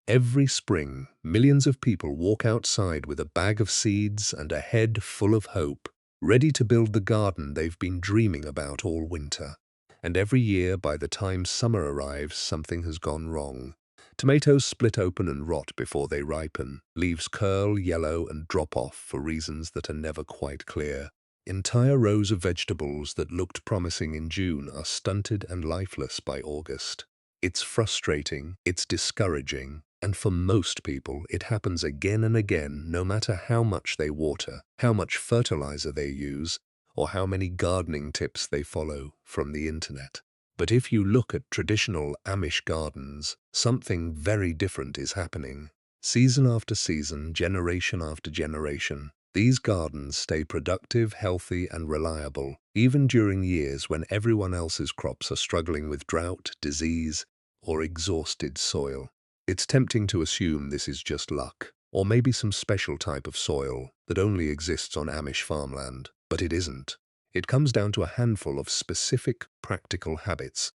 Every spring, millions of people walk outside with a bag of seeds and a head full of hope, ready to build the garden they've been dreaming about all winter. And every year, by the time summer arrives, something has gone wrong. Tomatoes split open and rot before they ripen, leaves curl, yellow, and drop off for reasons that are never quite clear. Entire rows of vegetables that looked promising in June are stunted and lifeless by August. It's frustrating, it's discouraging, and for most people it happens again and again, no matter how much they water, how much fertilizer they use, or how many gardening tips they follow from the internet. But if you look at traditional Amish gardens, something very different is happening. Season after season, generation after generation, these gardens stay productive, healthy, and reliable, even during years when everyone else's crops are struggling with drought, disease, or exhausted soil. It's tempting to assume this is just luck, or maybe some special type of soil that only exists on Amish farmland, but it isn't. It comes down to a handful of specific, practical habits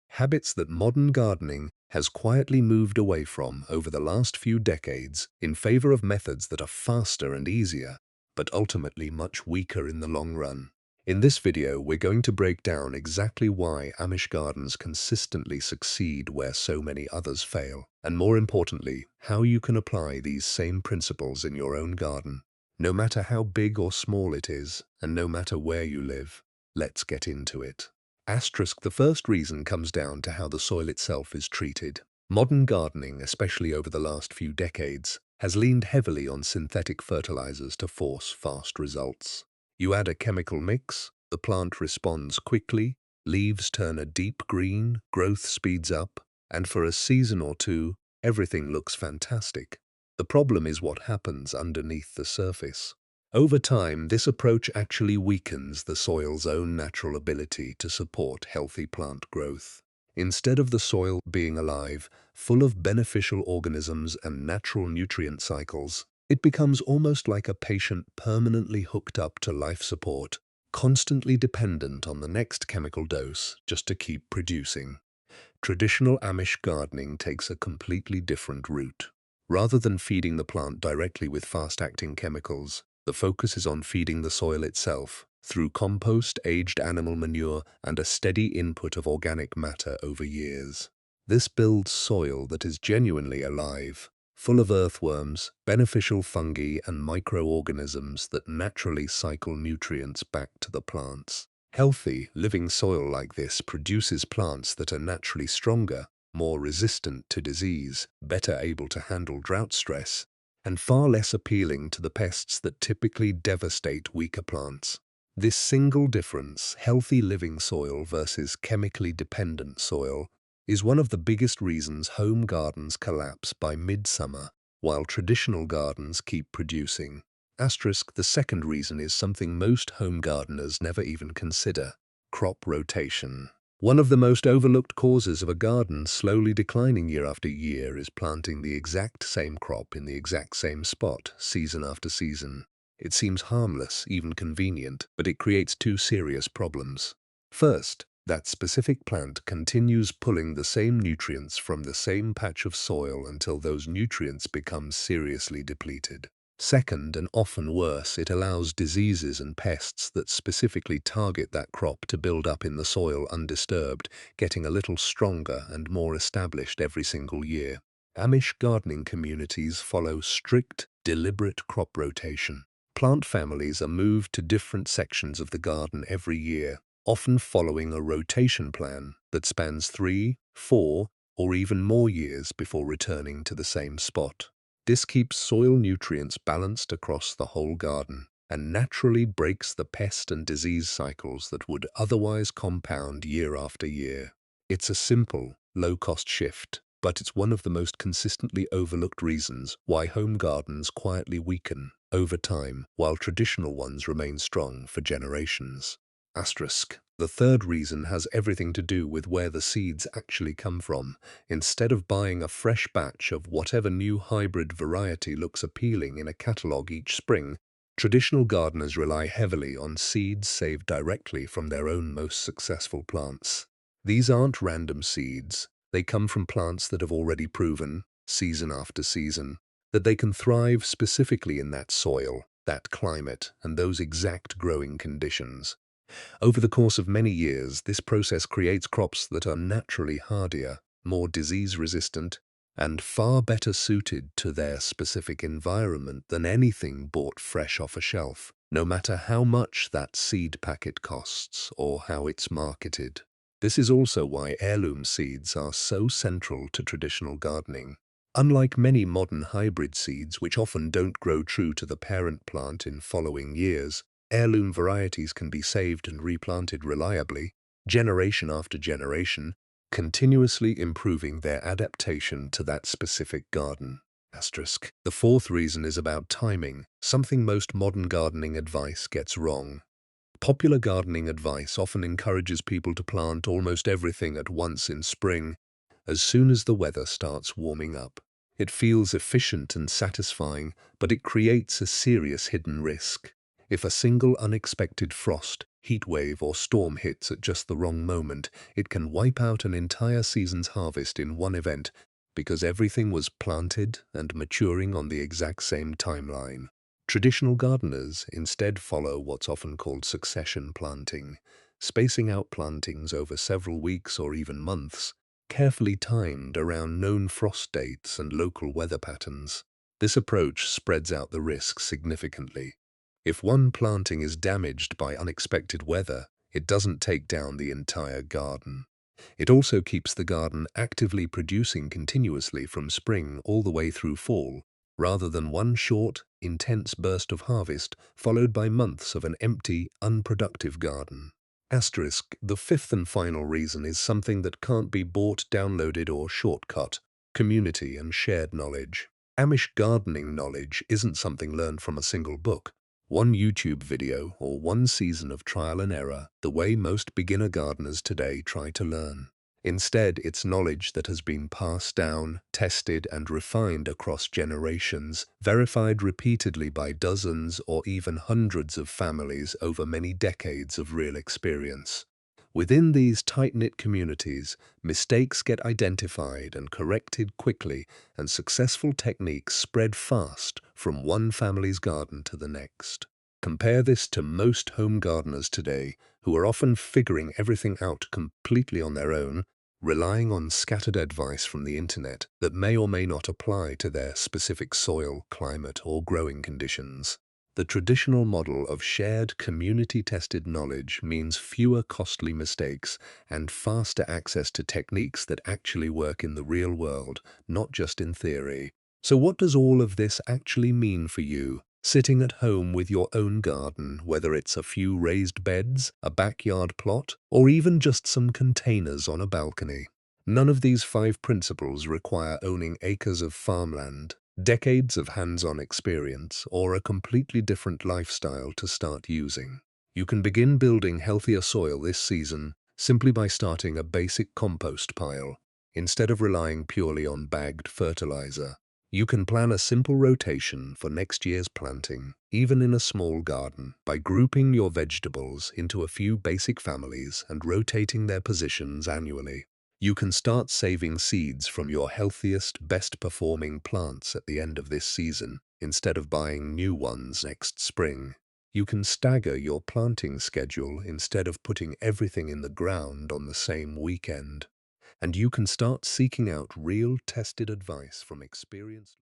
that modern gardening has quietly moved away from over the last few decades in favor of methods that are faster and easier, but ultimately much weaker in the long run. In this video, we're going to break down exactly why Amish gardens consistently succeed where so many others fail, and more importantly, how you can apply these same principles in your own garden, no matter how big or small it is, and no matter where you live. Let's get into it. The first reason comes down to how the soil itself is treated. Modern gardening, especially over the last few decades, has leaned heavily on synthetic fertilizers to force fast results. You add a chemical mix, the plant responds quickly, leaves turn a deep green, growth speeds up, and for a season or two, everything looks fantastic. The problem is what happens underneath the surface. Over time, this approach actually weakens the soil's own natural ability to support healthy plant growth. Instead of the soil being alive, full of beneficial organisms and natural nutrient cycles, it becomes almost like a patient permanently hooked up to life support, constantly dependent on the next chemical dose just to keep producing. Traditional Amish gardening takes a completely different route. Rather than feeding the plant directly with fast-acting chemicals, the focus is on feeding the soil itself through compost, aged animal manure, and a steady input of organic matter over years. This builds soil that is genuinely alive, full of earthworms, beneficial fungi, and microorganisms that naturally cycle nutrients back to the plants. Healthy, living soil like this produces plants that are naturally stronger, more resistant to disease, better able to handle drought stress, and far less appealing to the pests that typically devastate weaker plants. This single difference, healthy living soil versus chemically dependent soil, is one of the biggest reasons home gardens collapse by midsummer, while traditional gardens keep producing. The second reason is something most home gardeners never even consider: crop rotation. One of the most overlooked causes of a garden slowly declining year after year is planting the exact same crop in the exact same spot, season after season. It seems harmless, even convenient, but it creates two serious problems. First, that specific plant continues pulling the same nutrients from the same patch of soil until those nutrients become seriously depleted. Second, and often worse, it allows diseases and pests that specifically target that crop to build up in the soil undisturbed, getting a little stronger and more established every single year. Amish gardening communities follow strict, deliberate crop rotation. Plant families are moved to different sections of the garden every year, often following a rotation plan that spans 3, 4, or even more years before returning to the same spot. This keeps soil nutrients balanced across the whole garden and naturally breaks the pest and disease cycles that would otherwise compound year after year. It's a simple, low-cost shift, but it's one of the most consistently overlooked reasons why home gardens quietly weaken over time while traditional ones remain strong for generations. The third reason has everything to do with where the seeds actually come from. Instead of buying a fresh batch of whatever new hybrid variety looks appealing in a catalog each spring, traditional gardeners rely heavily on seeds saved directly from their own most successful plants. These aren't random seeds. They come from plants that have already proven, season after season, that they can thrive specifically in that soil, that climate, and those exact growing conditions. Over the course of many years, this process creates crops that are naturally hardier, more disease-resistant, and far better suited to their specific environment than anything bought fresh off a shelf, no matter how much that seed packet costs or how it's marketed. This is also why heirloom seeds are so central to traditional gardening. Unlike many modern hybrid seeds, which often don't grow true to the parent plant in following years, heirloom varieties can be saved and replanted reliably, generation after generation, continuously improving their adaptation to that specific garden. Asterisk. The fourth reason is about timing, something most modern gardening advice gets wrong. Popular gardening advice often encourages people to plant almost everything at once in spring, as soon as the weather starts warming up. It feels efficient and satisfying, but it creates a serious hidden risk. If a single unexpected frost, heat wave, or storm hits at just the wrong moment, it can wipe out an entire season's harvest in one event because everything was planted and maturing on the exact same timeline. Traditional gardeners instead follow what's often called succession planting, spacing out plantings over several weeks or even months, carefully timed around known frost dates and local weather patterns. This approach spreads out the risk significantly. If one planting is damaged by unexpected weather, it doesn't take down the entire garden. It also keeps the garden actively producing continuously from spring all the way through fall, rather than one short, intense burst of harvest followed by months of an empty, unproductive garden. Asterisk. The fifth and final reason is something that can't be bought, downloaded, or shortcut: community and shared knowledge. Amish gardening knowledge isn't something learned from a single book, one YouTube video, or one season of trial and error, the way most beginner gardeners today try to learn. Instead, it's knowledge that has been passed down, tested, and refined across generations, verified repeatedly by dozens or even hundreds of families over many decades of real experience. Within these tight-knit communities, mistakes get identified and corrected quickly, and successful techniques spread fast from one family's garden to the next. Compare this to most home gardeners today, who are often figuring everything out completely on their own, relying on scattered advice from the internet that may or may not apply to their specific soil, climate, or growing conditions. The traditional model of shared, community-tested knowledge means fewer costly mistakes and faster access to techniques that actually work in the real world, not just in theory. So what does all of this actually mean for you, sitting at home with your own garden, whether it's a few raised beds, a backyard plot, or even just some containers on a balcony? None of these 5 principles require owning acres of farmland, decades of hands-on experience, or a completely different lifestyle to start using. You can begin building healthier soil this season simply by starting a basic compost pile, instead of relying purely on bagged fertilizer. You can plan a simple rotation for next year's planting, even in a small garden, by grouping your vegetables into a few basic families and rotating their positions annually. You can start saving seeds from your healthiest, best-performing plants at the end of this season, instead of buying new ones next spring. You can stagger your planting schedule instead of putting everything in the ground on the same weekend. And you can start seeking out real, tested advice from experienced